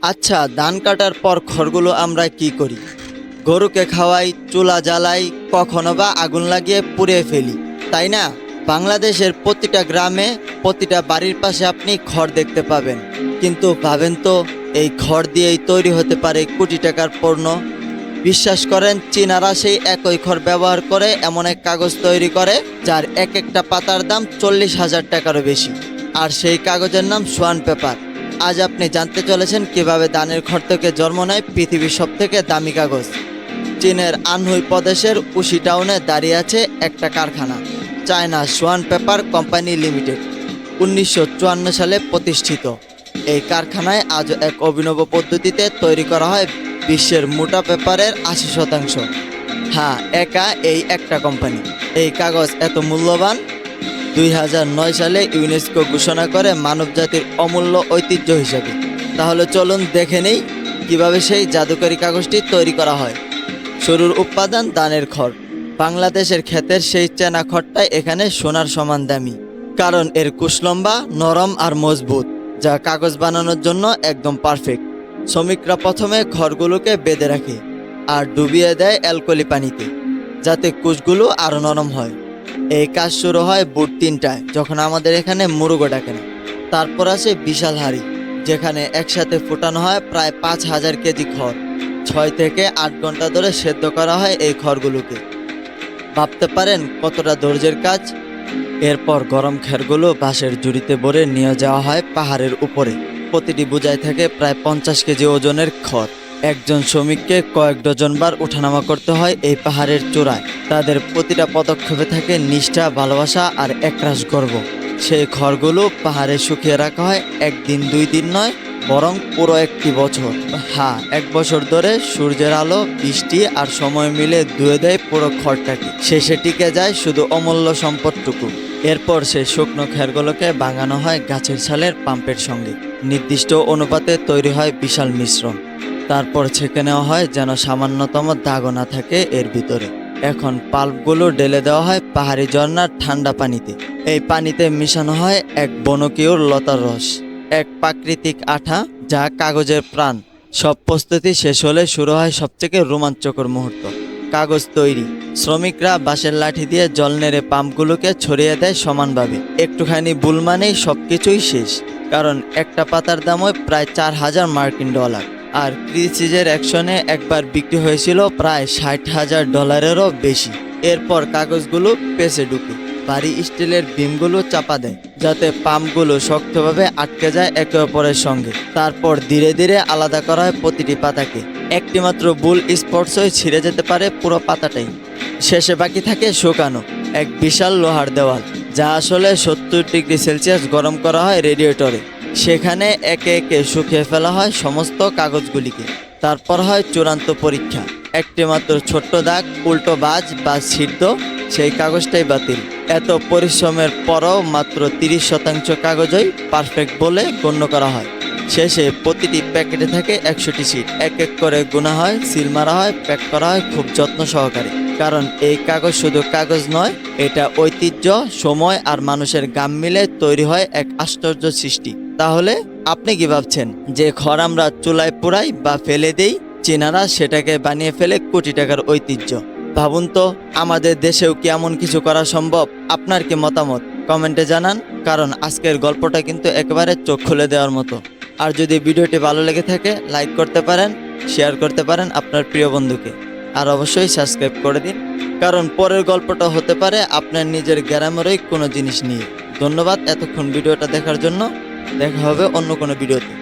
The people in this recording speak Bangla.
আচ্ছা, ধান কাটার পর খড়গুলো আমরা কি করি? গরুকে খাওয়াই, চুলা জ্বালাই, কখনো বা আগুন লাগিয়ে পুড়িয়ে ফেলি, তাই না? বাংলাদেশের প্রতিটা গ্রামে, প্রতিটা বাড়ির পাশে আপনি খড় দেখতে পাবেন। কিন্তু ভাবেন তো, এই খড় দিয়েই তৈরি হতে পারে কোটি টাকার পণ্য। বিশ্বাস করেন, চীনারা সেই একই খড় ব্যবহার করে এমন এক কাগজ তৈরি করে যার এক একটা পাতার দাম 40,000 টাকারও বেশি। আর সেই কাগজের নাম সোয়ান পেপার। আজ আপনি জানতে চলেছেন কিভাবে ধানের খড় থেকে জন্ম নেয় পৃথিবীর সব থেকে দামি কাগজ। চীনের আনহুই প্রদেশের উশি টাউনে দাঁড়িয়ে আছে একটা কারখানা, China Swan Paper Company Limited. 1954 সালে প্রতিষ্ঠিত এই কারখানায় আজও এক অভিনব পদ্ধতিতে তৈরি করা হয় বিশ্বের মোটা পেপারের 80%। হ্যাঁ, একা এই একটা কোম্পানি। এই কাগজ এত মূল্যবান, 2009 সালে ইউনেস্কো ঘোষণা করে মানবজাতির অমূল্য ঐতিহ্য হিসেবে। তাহলে চলুন দেখে নেই কিভাবে সেই জাদুকরী কাগজটি তৈরি করা হয়। শুরুর উপাদান ধানের খড়। বাংলাদেশের ক্ষেতের সেই চেনা খড়টাই এখানে সোনার সমান দামি, কারণ এর কুশ লম্বা, নরম আর মজবুত, যা কাগজ বানানোর জন্য একদম পারফেক্ট। শ্রমিকরা প্রথমে খড়গুলোকে বেঁধে রাখে আর ডুবিয়ে দেয় অ্যালকোহলি পানিতে, যাতে কুশগুলো আরও নরম হয়। এই কাজ শুরু হয় ভোর 3টায়, যখন আমাদের এখানে মুরুগো ডাকে না। তারপর আসে বিশাল হাঁড়ি, যেখানে একসাথে ফোটানো হয় প্রায় 5,000 কেজি খড়। 6 থেকে 8 ঘন্টা ধরে সেদ্ধ করা হয় এই খড়গুলোকে। ভাবতে পারেন কতটা ধৈর্যের কাজ। এরপর গরম খেরগুলো বাঁশের ঝুড়িতে ভরে নিয়ে যাওয়া হয় পাহাড়ের উপরে। প্রতিটি বোঝাই থাকে প্রায় 50 কেজি ওজনের খড়। একজন শ্রমিককে কয়েক ডজন বার ওঠানামা করতে হয় এই পাহাড়ের চূড়ায়। তাদের প্রতিটা পদক্ষেপে থাকে নিষ্ঠা, ভালোবাসা আর একরাশ গর্ব। সেই খড়গুলো পাহাড়ে শুকিয়ে রাখা হয় একদিন 2 দিন নয়, বরং পুরো একটি বছর। হ্যাঁ, 1 বছর ধরে সূর্যের আলো, বৃষ্টি আর সময় মিলে ধুয়ে দেয় পুরো খড়টাকে। শেষে টিকে যায় শুধু অমূল্য সম্পদটুকু। এরপর সেই শুকনো খেরগুলোকে ভাঙানো হয় গাছের ছালের পাম্পের সঙ্গে। নির্দিষ্ট অনুপাতে তৈরি হয় বিশাল মিশ্রণ। তারপর ছেঁকে নেওয়া হয় যেন সামান্যতম দাগও না থাকে এর ভিতরে। এখন পাল্পগুলো ঢেলে দেওয়া হয় পাহাড়ি ঝর্ণার ঠান্ডা পানিতে। এই পানিতে মিশানো হয় এক বনকীয় লতার রস, এক প্রাকৃতিক আঠা যা কাগজের প্রাণ। সব প্রস্তুতি শেষ হলে শুরু হয় সবথেকে রোমাঞ্চকর মুহূর্ত, কাগজ তৈরি। শ্রমিকরা বাঁশের লাঠি দিয়ে জল নেড়ে পাম্পগুলোকে ছড়িয়ে দেয় সমানভাবে। একটুখানি ভুল মানেই সবকিছুই শেষ, কারণ একটা পাতার দামই প্রায় 4,000 মার্কিন ডলার। আর ক্রিসিজের অ্যাকশনে একবার বিক্রি হয়েছিল প্রায় $60,000-এরও বেশি। এরপর কাগজগুলো পেসে ঢুকে ভারী স্টিলের বিমগুলো চাপা দেয়, যাতে পাম্পগুলো শক্তভাবে আটকে যায় একে অপরের সঙ্গে। তারপর ধীরে ধীরে আলাদা করা হয় প্রতিটি পাতাকে। একটিমাত্র ভুল স্পর্শই ছিঁড়ে যেতে পারে পুরো পাতাটাই। শেষে বাকি থাকে শুকানো, এক বিশাল লোহার দেওয়াল, যা আসলে 70 ডিগ্রি সেলসিয়াস গরম করা হয় রেডিয়েটরে। সেখানে একে একে শুকিয়ে ফেলা হয় সমস্ত কাগজগুলিকে। তারপর হয় চূড়ান্ত পরীক্ষা। একটি মাত্র ছোট্ট দাগ, উল্টো বাজ বা ছিদ্র, সেই কাগজটাই বাতিল। এত পরিশ্রমের পরও মাত্র 30% কাগজই পারফেক্ট বলে গণ্য করা হয়। শেষে প্রতিটি প্যাকেটে থাকে 100টি সিট। এক এক করে গোনা হয়, সিল মারা হয়, প্যাক করা হয় খুব যত্ন সহকারে। কারণ এই কাগজ শুধু কাগজ নয়, এটা ঐতিহ্য, সময় আর মানুষের গাম মিলে তৈরি হয় এক আশ্চর্য সৃষ্টি। তাহলে আপনি কি ভাবছেন যে খড় আমরা চুলায় পোড়াই বা ফেলে দেই, চীনারা সেটাকে বানিয়ে ফেলে কোটি টাকার ঐতিহ্য? ভাবুন তো, আমাদের দেশেও কি এমন কিছু করা সম্ভব? আপনার কি মতামত কমেন্টে জানান, কারণ আজকের গল্পটা কিন্তু একেবারে চোখ খুলে দেওয়ার মতো। আর যদি ভিডিওটি ভালো লেগে থাকে, লাইক করতে পারেন, শেয়ার করতে পারেন আপনার প্রিয় বন্ধুকে, আর অবশ্যই সাবস্ক্রাইব করে দিন, কারণ পরের গল্পটা হতে পারে আপনার নিজের গ্রামেরই কোনো জিনিস নিয়ে। ধন্যবাদ এতক্ষণ ভিডিওটা দেখার জন্য। দেখা হবে অন্য কোনো ভিডিওতে।